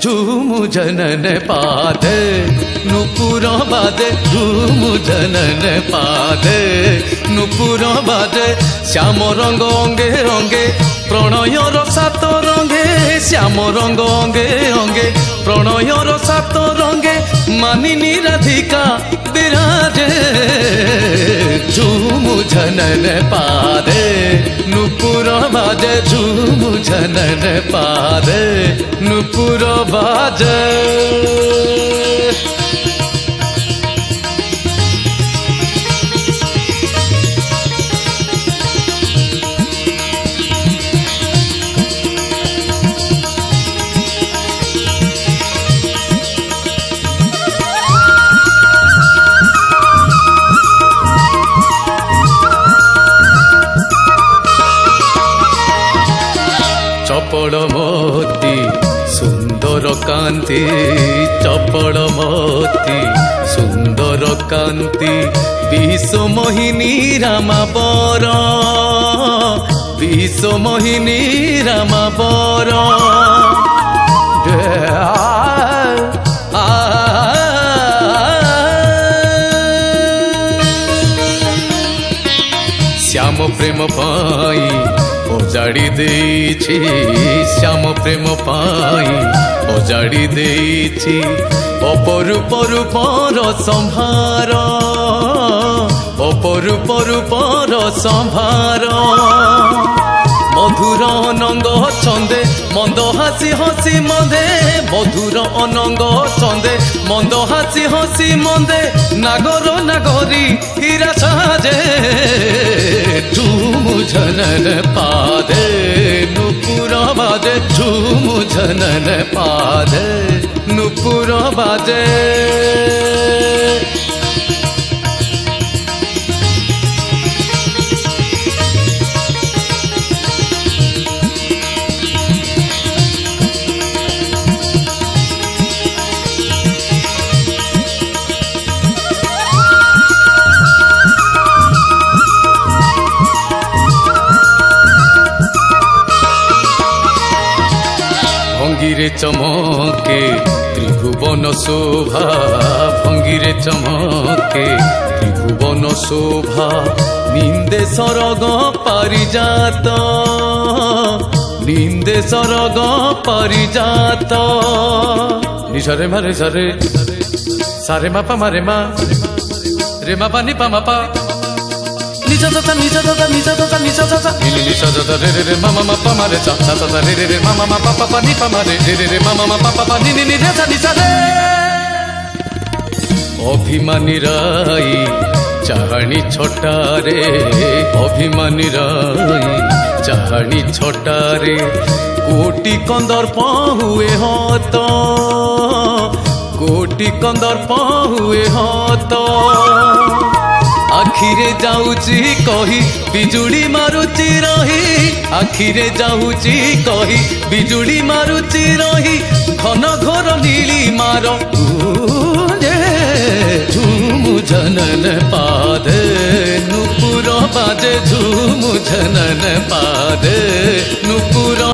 झूमु जनन पादे नुपुर बाजे झूमु जनन पादे नुपुर बाजे श्याम रंग अंगे अंगे प्रणयर सात रंगे श्याम रंग अंगे अंगे प्रणयर सात रंगे मानिनी राधिका विराजे झूमु जनन पादे नुपुर बाजे झूमु जनन पादे नुपुर बाजे। चपड़ मोती सुंदर कांति चपड़ मोती सुंदर कांति विश्व मोहिनी रामाबर विश्व मोहिनी रामाबर श्याम प्रेम पाई ओजाड़ी देछि श्याम प्रेम पाई ओजाड़ी देछि अपरूप रूपर संभार अपरूप रूपर संभार मधुर अनंग छंदे मंद हासी हसी मंदे मधुर अनंग छंदे मंद हासी हसी मंदे नागर नागरी हीरा साजे झूमु जनन पादे नुपुर बाजे झूमु जनन पादे नुपुर बाजे। भंगिरे चमके त्रिभुवन शोभा भंगिरे चमके त्रिभुवन शोभा निंदे सरग पारिजात निंदे सरग पारिजात निशरे मारे सरे सारे मापा मारे मा रे मापा नि पा मापा निचा चा निचा चा निचा चा निचा चा नि निचा चा रे रे मा मा पा मा रे चा चा चा रे रे मा मा पा पा नि पा मा रे रे रे मा मा पा पा नि नि रे चा निचा रे अभिमानी राई चाहणी छोटा रे अभिमानी राई चाहणी छोटा रे कोटि कंदर्प हुए हत कोटि कंदर्प हुए हत आखिरे जाऊची कही बिजुली मारुची रही आखिरे जाऊची कही बिजुली मारुची रही घन घोर नीली मार झूमु जनन पादे नुपुर बाजे झूमु जनन पादे नुपुर